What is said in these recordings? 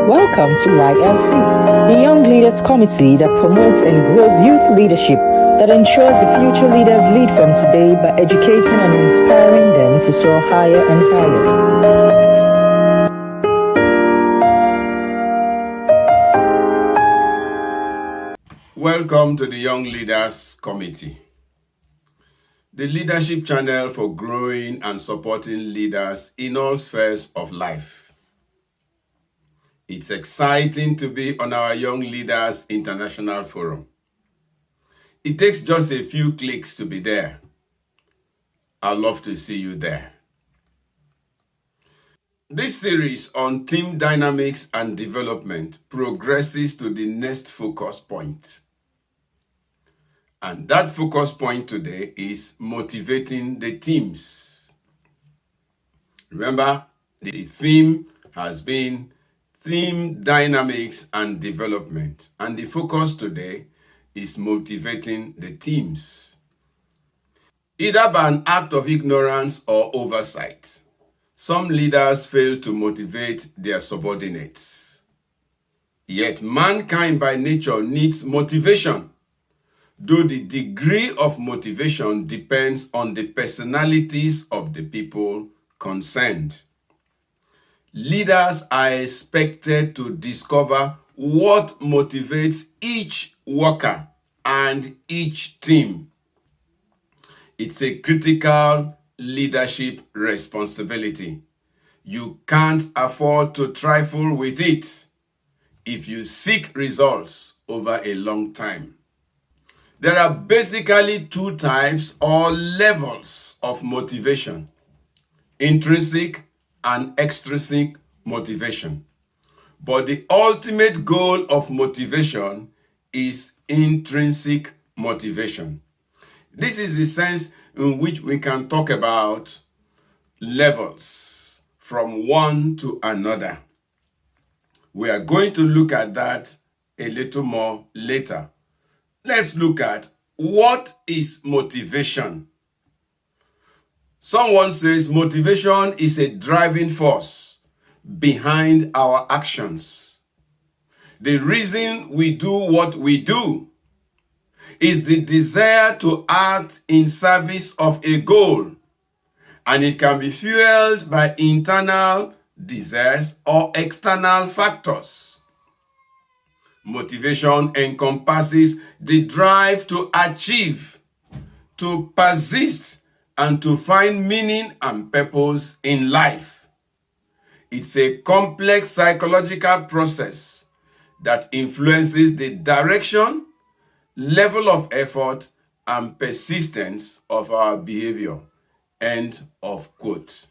Welcome to YLC, the Young Leaders Comity that promotes and grows youth leadership that ensures the future leaders lead from today by educating and inspiring them to soar higher and higher. Welcome to the Young Leaders Comity, the leadership channel for growing and supporting leaders in all spheres of life. It's exciting to be on our Young Leaders International Forum. It takes just a few clicks to be there. I'd love to see you there. This series on team dynamics and development progresses to the next focus point. And that focus point today is motivating the teams. Remember, the theme has been team dynamics and development. And the focus today is motivating the teams. Either by an act of ignorance or oversight, some leaders fail to motivate their subordinates. Yet mankind by nature needs motivation, though the degree of motivation depends on the personalities of the people concerned. Leaders are expected to discover what motivates each worker and each team. It's a critical leadership responsibility. You can't afford to trifle with it if you seek results over a long time. There are basically two types or levels of motivation: intrinsic and extrinsic motivation. But the ultimate goal of motivation is intrinsic motivation. This is the sense in which we can talk about levels from one to another. We are going to look at that a little more later. Let's look at what is motivation. Someone says motivation is a driving force behind our actions. The reason we do what we do is the desire to act in service of a goal, and it can be fueled by internal desires or external factors. Motivation encompasses the drive to achieve, to persist, and to find meaning and purpose in life. It's a complex psychological process that influences the direction, level of effort, and persistence of our behavior. End of quote.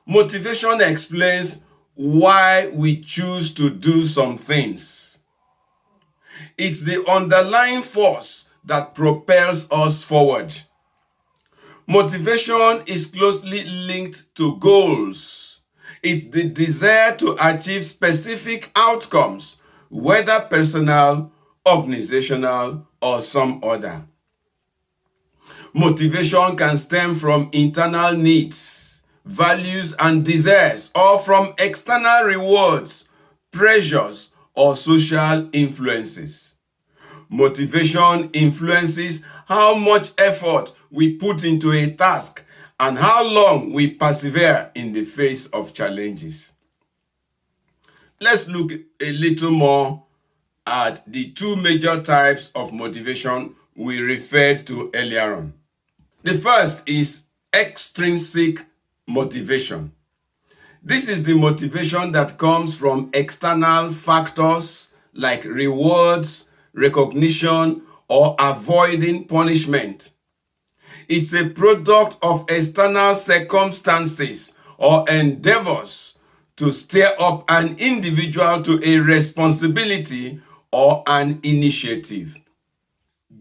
Motivation explains why we choose to do some things. It's the underlying force that propels us forward. Motivation is closely linked to goals. It's the desire to achieve specific outcomes, whether personal, organizational, or some other. Motivation can stem from internal needs, values, and desires, or from external rewards, pressures, or social influences. Motivation influences how much effort we put into a task and how long we persevere in the face of challenges. Let's look a little more at the two major types of motivation we referred to earlier on. The first is extrinsic motivation. This is the motivation that comes from external factors like rewards, recognition, or avoiding punishment. It's a product of external circumstances or endeavors to stir up an individual to a responsibility or an initiative.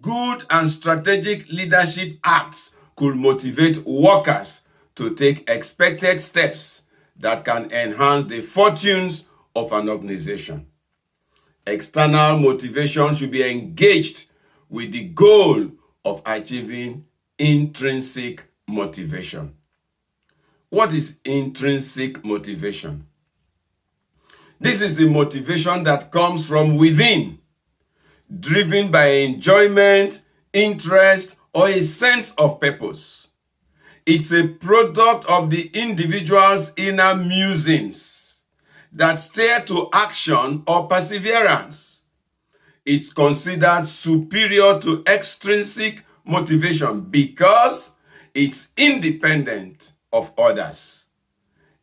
Good and strategic leadership acts could motivate workers to take expected steps that can enhance the fortunes of an organization. External motivation should be engaged with the goal of achieving intrinsic motivation. What is intrinsic motivation? This is the motivation that comes from within, driven by enjoyment, interest, or a sense of purpose. It's a product of the individual's inner musings that steer to action or perseverance. It's considered superior to extrinsic motivation because it's independent of others.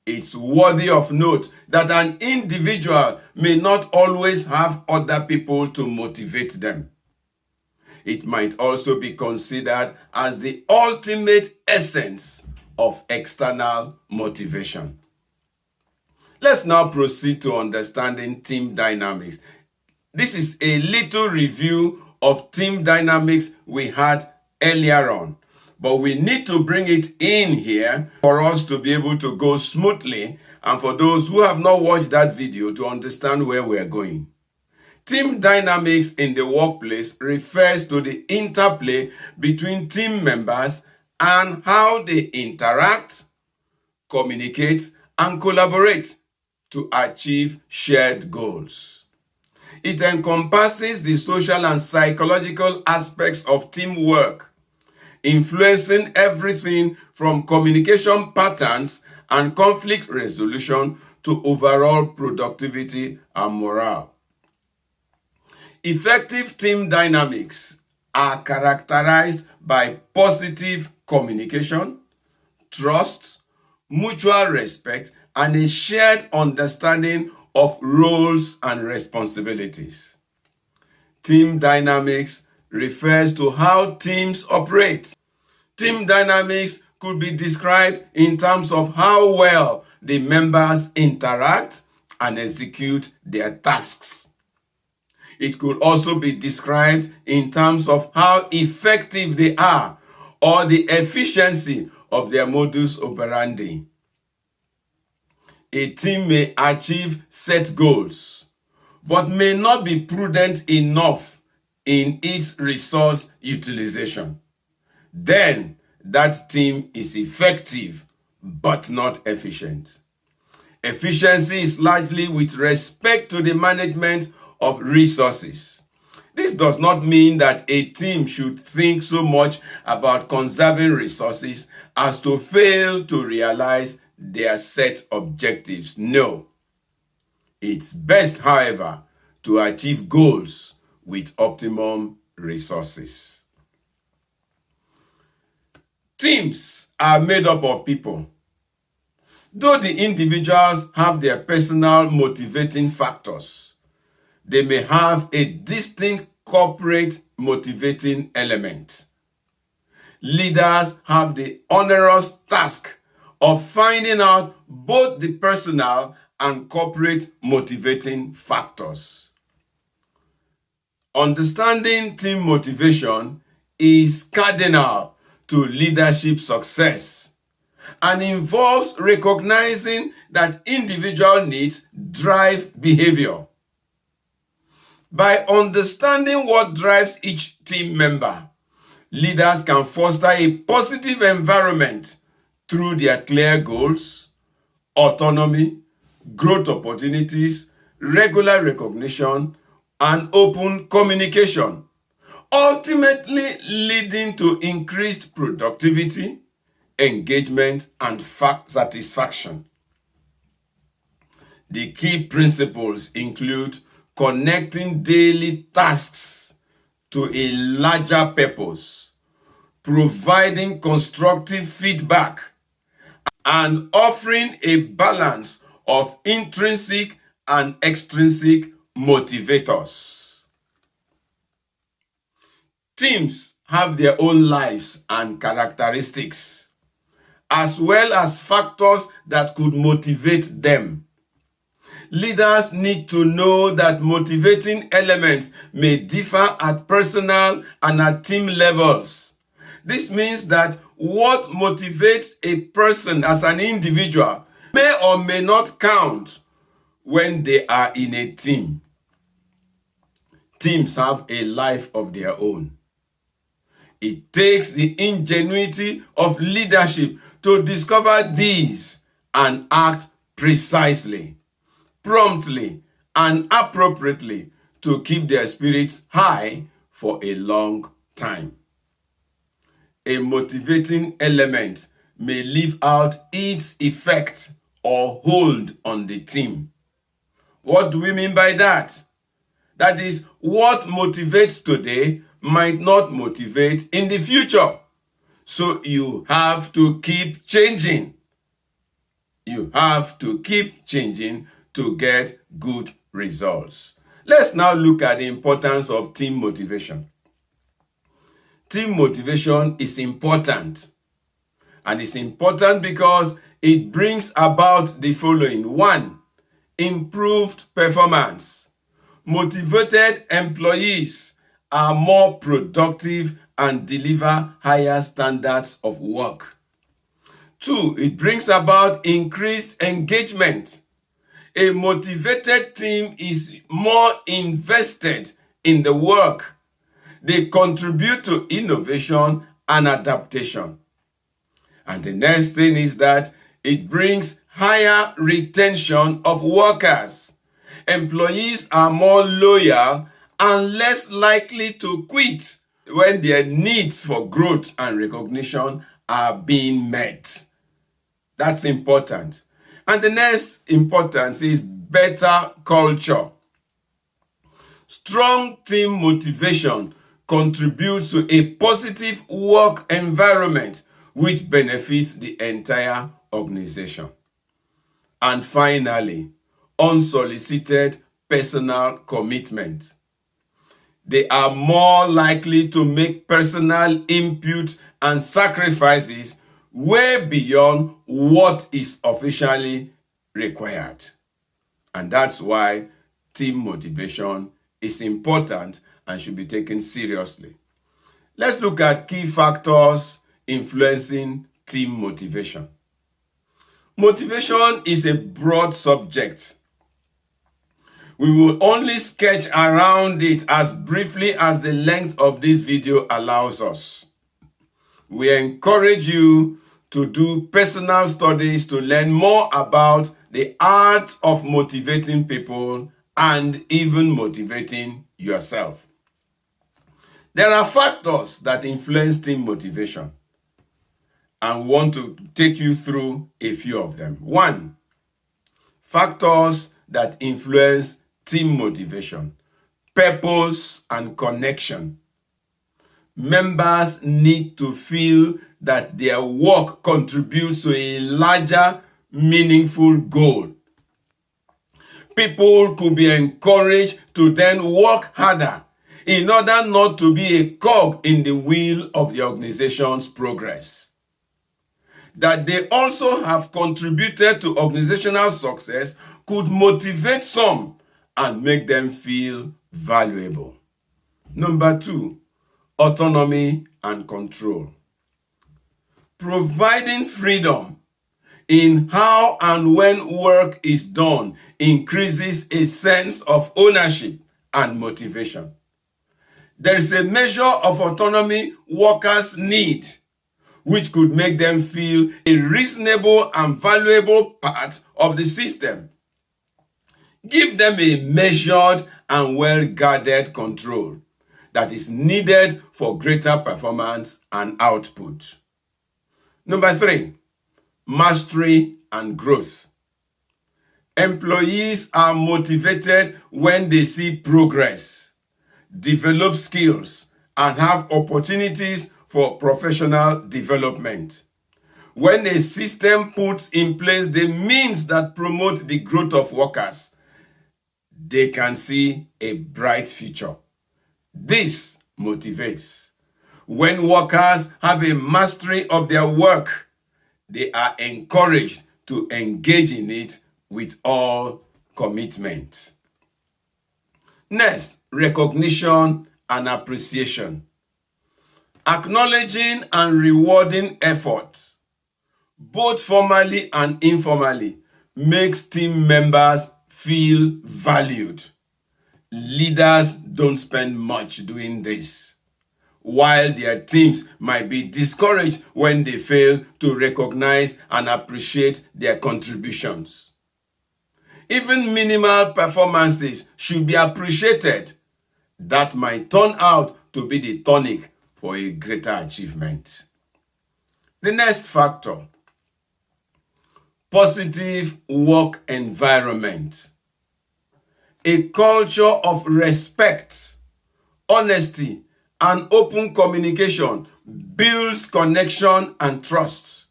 It's worthy of note that an individual may not always have other people to motivate them. It might also be considered as the ultimate essence of external motivation. Let's now proceed to understanding team dynamics. This is a little review of team dynamics we had earlier on, but we need to bring it in here for us to be able to go smoothly, and for those who have not watched that video to understand where we're going. Team dynamics in the workplace refers to the interplay between team members and how they interact, communicate, and collaborate to achieve shared goals. It encompasses the social and psychological aspects of teamwork, influencing everything from communication patterns and conflict resolution to overall productivity and morale. Effective team dynamics are characterized by positive communication, trust, mutual respect, and a shared understanding of roles and responsibilities. Team dynamics refers to how teams operate. Team dynamics could be described in terms of how well the members interact and execute their tasks. It could also be described in terms of how effective they are or the efficiency of their modus operandi. A team may achieve set goals, but may not be prudent enough in its resource utilization. Then that team is effective, but not efficient. Efficiency is largely with respect to the management of resources. This does not mean that a team should think so much about conserving resources as to fail to realize their set objectives. No. It's best, however, to achieve goals with optimum resources. Teams are made up of people. Though the individuals have their personal motivating factors, they may have a distinct corporate motivating element. Leaders have the onerous task of finding out both the personal and corporate motivating factors. Understanding team motivation is cardinal to leadership success and involves recognizing that individual needs drive behavior. By understanding what drives each team member, leaders can foster a positive environment through their clear goals, autonomy, growth opportunities, regular recognition, and open communication, ultimately leading to increased productivity, engagement, and satisfaction. The key principles include connecting daily tasks to a larger purpose, providing constructive feedback, and offering a balance of intrinsic and extrinsic motivators. Teams have their own lives and characteristics, as well as factors that could motivate them. Leaders need to know that motivating elements may differ at personal and at team levels. This means that what motivates a person as an individual may or may not count when they are in a team. Teams have a life of their own. It takes the ingenuity of leadership to discover these and act precisely. promptly and appropriately to keep their spirits high for a long time. A motivating element may leave out its effect or hold on the team. What do we mean by that? That is, what motivates today might not motivate in the future. So you have to keep changing. You have to keep changing to get good results. Let's now look at the importance of team motivation. Team motivation is important. And it's important because it brings about the following. 1, improved performance. Motivated employees are more productive and deliver higher standards of work. 2, it brings about increased engagement. A motivated team is more invested in the work. They contribute to innovation and adaptation. And the next thing is that it brings higher retention of workers. Employees are more loyal and less likely to quit when their needs for growth and recognition are being met. That's important. And the next importance is better culture. Strong team motivation contributes to a positive work environment which benefits the entire organization. And finally, unsolicited personal commitment. They are more likely to make personal input and sacrifices way beyond what is officially required. And that's why team motivation is important and should be taken seriously. Let's look at key factors influencing team motivation. Motivation is a broad subject. We will only sketch around it as briefly as the length of this video allows us. We encourage you to do personal studies to learn more about the art of motivating people and even motivating yourself. There are factors that influence team motivation, and we want to take you through a few of them. 1, factors that influence team motivation: purpose and connection. Members need to feel that their work contributes to a larger, meaningful goal. People could be encouraged to then work harder in order not to be a cog in the wheel of the organization's progress. That they also have contributed to organizational success could motivate some and make them feel valuable. Number 2, autonomy and control. Providing freedom in how and when work is done increases a sense of ownership and motivation. There is a measure of autonomy workers need, which could make them feel a reasonable and valuable part of the system. Give them a measured and well-guarded control that is needed for greater performance and output. Number 3, mastery and growth. Employees are motivated when they see progress, develop skills, and have opportunities for professional development. When a system puts in place the means that promote the growth of workers, they can see a bright future. This motivates. When workers have a mastery of their work, they are encouraged to engage in it with all commitment. Next, recognition and appreciation. Acknowledging and rewarding effort, both formally and informally, makes team members feel valued. Leaders don't spend much doing this, while their teams might be discouraged when they fail to recognize and appreciate their contributions. Even minimal performances should be appreciated. That might turn out to be the tonic for a greater achievement. The next factor, positive work environment. A culture of respect, honesty, and open communication builds connection and trust.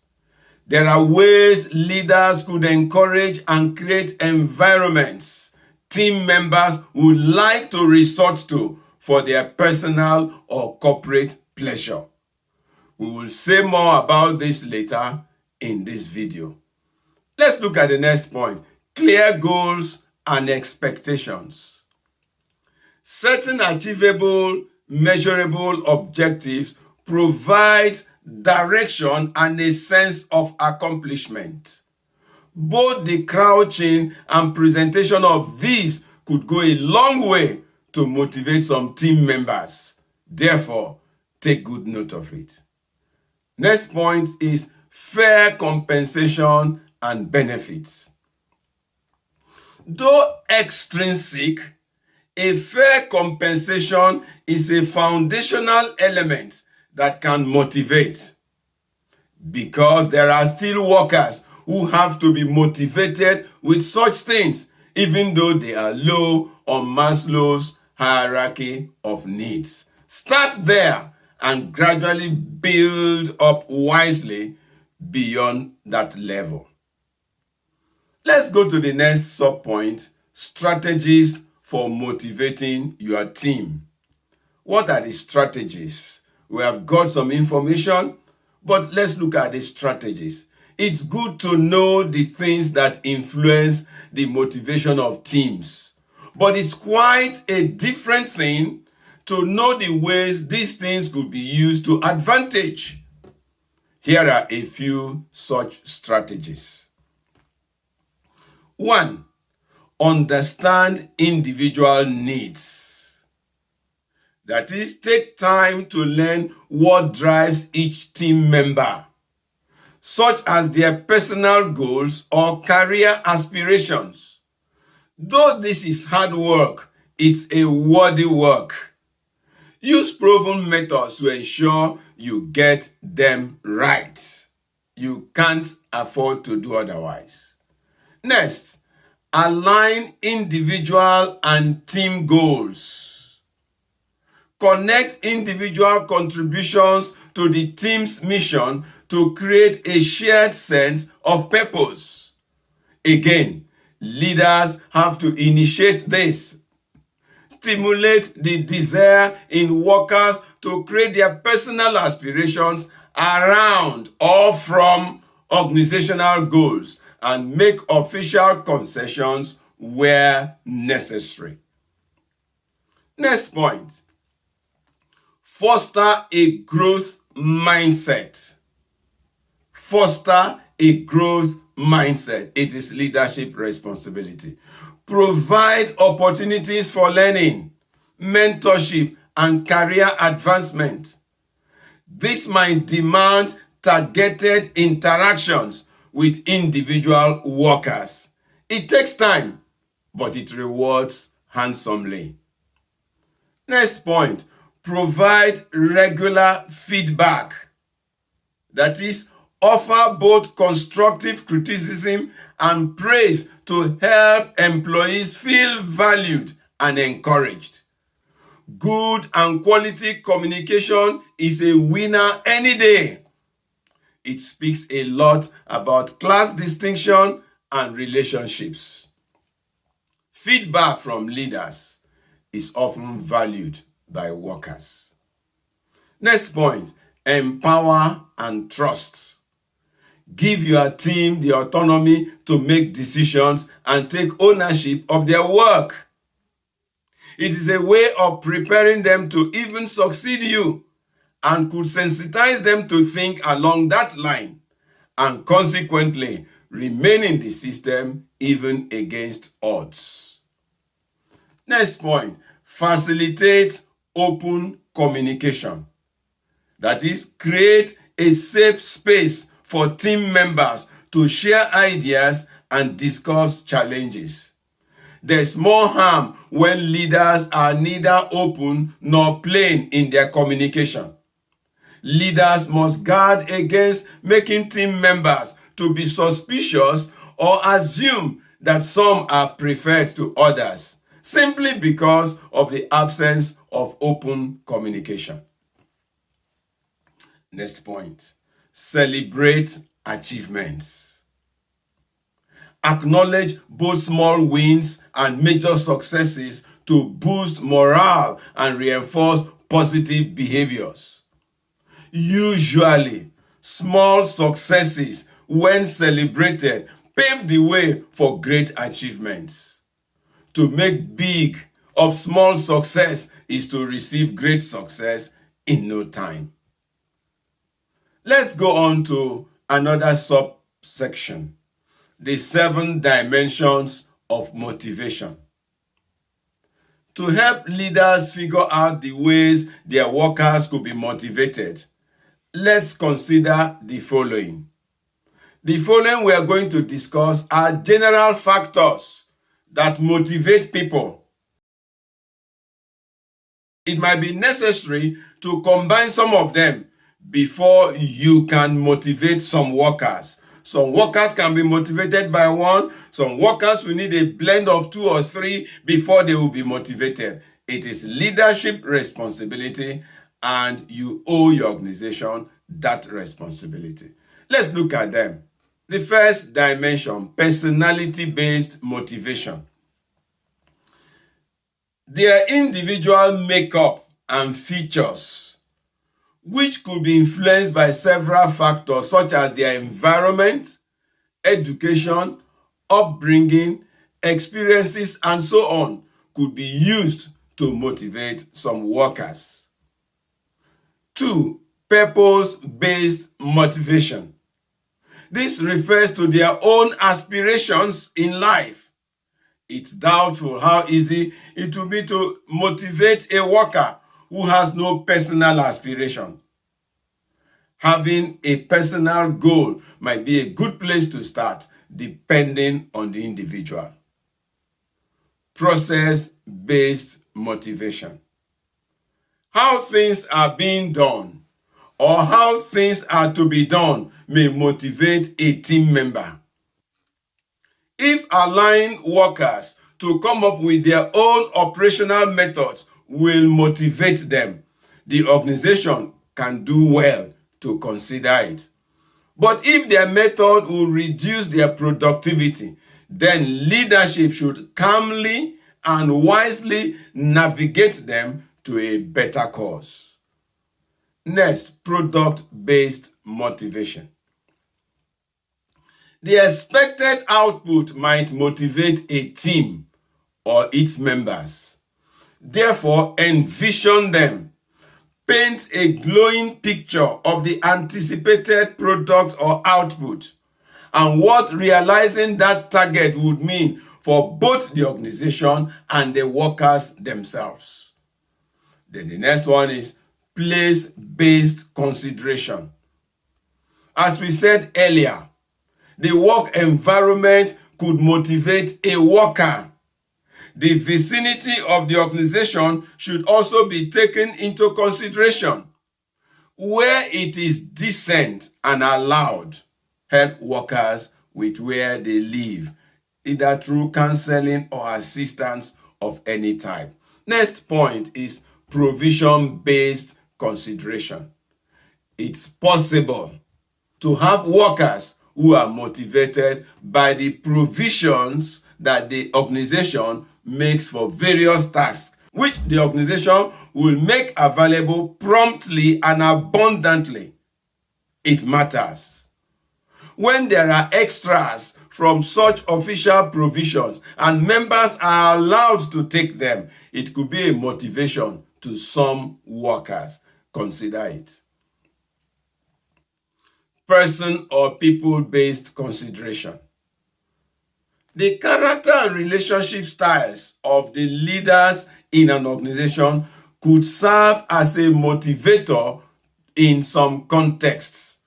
There are ways leaders could encourage and create environments team members would like to resort to for their personal or corporate pleasure. We will say more about this later in this video. Let's look at the next point, clear goals and expectations. Setting achievable, measurable objectives provides direction and a sense of accomplishment. Both the crouching and presentation of these could go a long way to motivate some team members. Therefore, take good note of it. Next point is fair compensation and benefits. Though extrinsic, a fair compensation is a foundational element that can motivate, because there are still workers who have to be motivated with such things, even though they are low on Maslow's hierarchy of needs. Start there and gradually build up wisely beyond that level. Let's go to the next subpoint, strategies for motivating your team. What are the strategies? We have got some information, but let's look at the strategies. It's good to know the things that influence the motivation of teams, but it's quite a different thing to know the ways these things could be used to advantage. Here are a few such strategies. 1. Understand individual needs. That is, take time to learn what drives each team member, such as their personal goals or career aspirations. Though this is hard work, it's a worthy work. Use proven methods to ensure you get them right. You can't afford to do otherwise. Next, align individual and team goals. Connect individual contributions to the team's mission to create a shared sense of purpose. Again, leaders have to initiate this. Stimulate the desire in workers to create their personal aspirations around or from organizational goals and make official concessions where necessary. Next point. Foster a growth mindset. Foster a growth mindset. It is leadership responsibility. Provide opportunities for learning, mentorship, and career advancement. This might demand targeted interactions with individual workers. It takes time, but it rewards handsomely. Next point, provide regular feedback. That is, offer both constructive criticism and praise to help employees feel valued and encouraged. Good and quality communication is a winner any day. It speaks a lot about class distinction and relationships. Feedback from leaders is often valued by workers. Next point, empower and trust. Give your team the autonomy to make decisions and take ownership of their work. It is a way of preparing them to even succeed you and could sensitize them to think along that line and consequently remain in the system even against odds. Next point, facilitate open communication. That is, create a safe space for team members to share ideas and discuss challenges. There's more harm when leaders are neither open nor plain in their communication. Leaders must guard against making team members to be suspicious or assume that some are preferred to others, simply because of the absence of open communication. Next point, celebrate achievements. Acknowledge both small wins and major successes to boost morale and reinforce positive behaviors. Usually, small successes, when celebrated, pave the way for great achievements. To make big of small success is to receive great success in no time. Let's go on to another subsection, the 7 dimensions of motivation. To help leaders figure out the ways their workers could be motivated, let's consider the following. The following we are going to discuss are general factors that motivate people. It might be necessary to combine some of them before you can motivate some workers. Some workers can be motivated by one. Some workers will need a blend of 2 or 3 before they will be motivated. It is leadership responsibility, and you owe your organization that responsibility. Let's look at them. The first dimension, personality-based motivation. Their individual makeup and features, which could be influenced by several factors such as their environment, education, upbringing, experiences, and so on, could be used to motivate some workers. 2. Purpose-based motivation. This refers to their own aspirations in life. It's doubtful how easy it will be to motivate a worker who has no personal aspiration. Having a personal goal might be a good place to start, depending on the individual. Process-based motivation. How things are being done or how things are to be done may motivate a team member. If allowing workers to come up with their own operational methods will motivate them, the organization can do well to consider it. But if their method will reduce their productivity, then leadership should calmly and wisely navigate them to a better cause. Next, product-based motivation. The expected output might motivate a team or its members. Therefore, envision them. Paint a glowing picture of the anticipated product or output and what realizing that target would mean for both the organization and the workers themselves. Then the next one is place-based consideration. As we said earlier, the work environment could motivate a worker. The vicinity of the organization should also be taken into consideration. Where it is decent and allowed, help workers with where they live, either through counseling or assistance of any type. Next point is provision-based consideration. It's possible to have workers who are motivated by the provisions that the organization makes for various tasks, which the organization will make available promptly and abundantly. It matters. When there are extras from such official provisions and members are allowed to take them, it could be a motivation to some workers. Consider it. Person or people-based consideration. The character and relationship styles of the leaders in an organization could serve as a motivator in some contexts.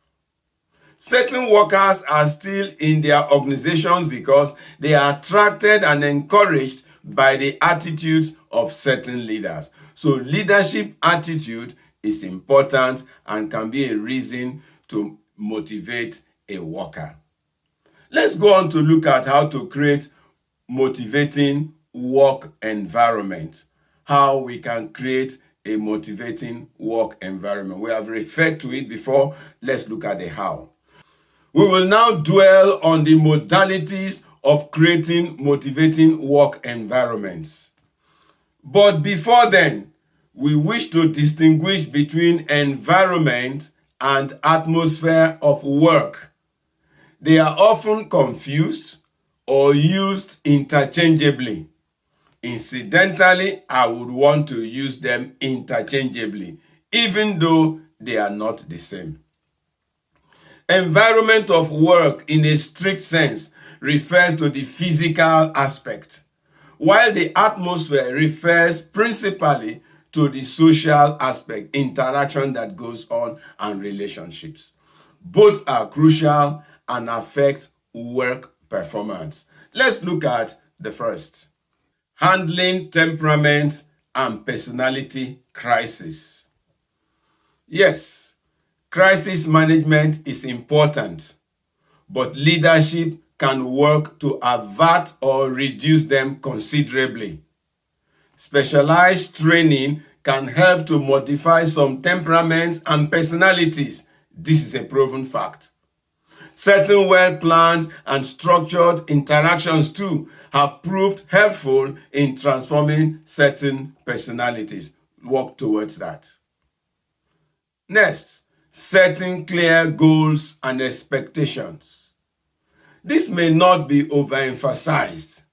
Certain workers are still in their organizations because they are attracted and encouraged by the attitudes of certain leaders. So leadership attitude is important and can be a reason to motivate a worker. Let's go on to look at how to create motivating work environment. How we can create a motivating work environment. We have referred to it before. Let's look at the how. We will now dwell on the modalities of creating motivating work environments. But before then, we wish to distinguish between environment and atmosphere of work. They are often confused or used interchangeably. Incidentally, I would want to use them interchangeably, even though they are not the same. Environment of work in a strict sense refers to the physical aspect, while the atmosphere refers principally to the social aspect, interaction that goes on, and relationships. Both are crucial and affect work performance. Let's look at the first. Handling temperament and personality crisis. Yes, crisis management is important, but leadership can work to avert or reduce them considerably. Specialized training can help to modify some temperaments and personalities. This is a proven fact. Certain well-planned and structured interactions too have proved helpful in transforming certain personalities. Work towards that. Next, setting clear goals and expectations. This may not be overemphasized.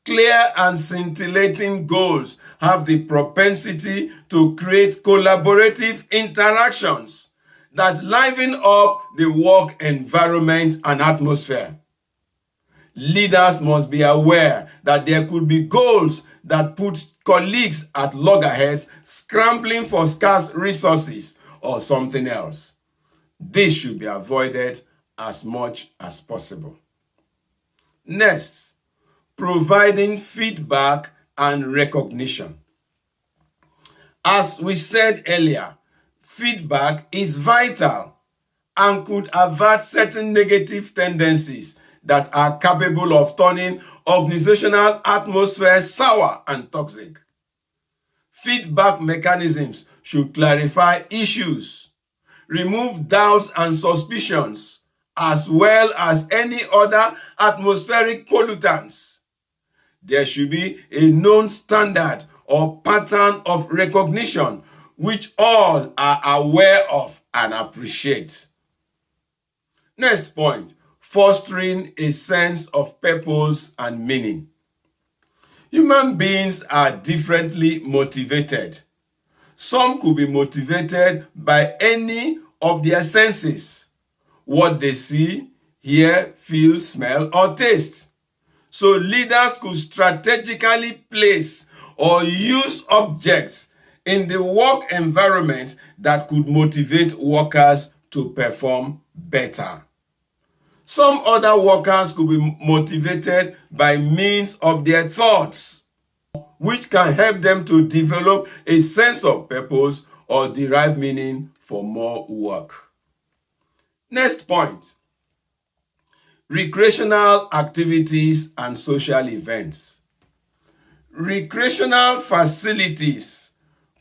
Clear and scintillating goals have the propensity to create collaborative interactions that liven up the work environment and atmosphere. Leaders must be aware that there could be goals that put colleagues at loggerheads scrambling for scarce resources or something else. This should be avoided as much as possible. Next, providing feedback and recognition. As we said earlier, feedback is vital and could avert certain negative tendencies that are capable of turning organizational atmosphere sour and toxic. Feedback mechanisms should clarify issues, remove doubts and suspicions, as well as any other atmospheric pollutants. There should be a known standard or pattern of recognition which all are aware of and appreciate. Next point, fostering a sense of purpose and meaning. Human beings are differently motivated. Some could be motivated by any of their senses, what they see, hear, feel, smell, or taste. So leaders could strategically place or use objects in the work environment that could motivate workers to perform better. Some other workers could be motivated by means of their thoughts, which can help them to develop a sense of purpose or derive meaning for more work. Next point, recreational activities and social events. Recreational facilities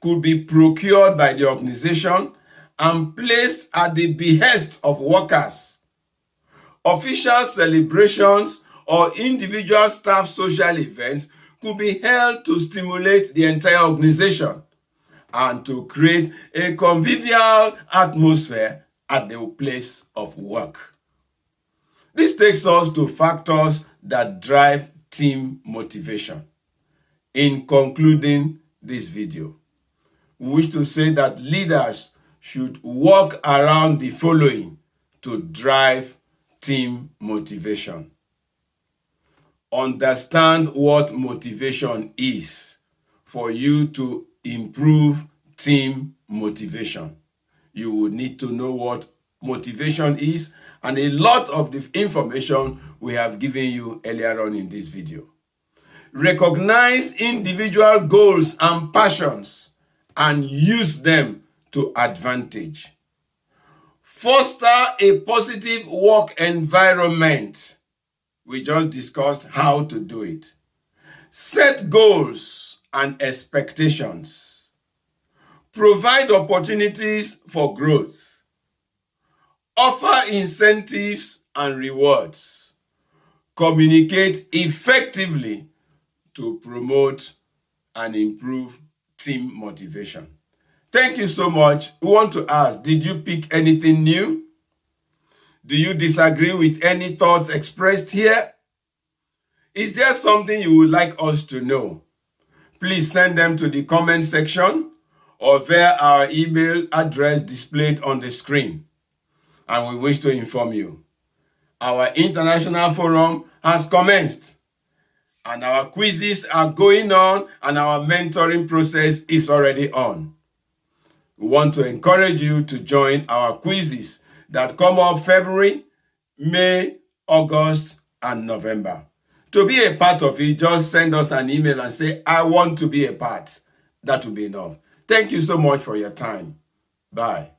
could be procured by the organization and placed at the behest of workers. Official celebrations or individual staff social events could be held to stimulate the entire organization and to create a convivial atmosphere at the place of work. This takes us to factors that drive team motivation. In concluding this video, we wish to say that leaders should work around the following to drive team motivation. Understand what motivation is for you to improve team motivation. You would need to know what motivation is, and a lot of the information we have given you earlier on in this video. Recognize individual goals and passions and use them to advantage. Foster a positive work environment. We just discussed how to do it. Set goals and expectations. Provide opportunities for growth. Offer incentives and rewards. Communicate effectively to promote and improve team motivation. Thank you so much. We want to ask, did you pick anything new? Do you disagree with any thoughts expressed here? Is there something you would like us to know? Please send them to the comment section or via our email address displayed on the screen. And we wish to inform you, our international forum has commenced, and our quizzes are going on, and our mentoring process is already on. We want to encourage you to join our quizzes that come up February, May, August, and November. To be a part of it, just send us an email and say, I want to be a part. That will be enough. Thank you so much for your time. Bye.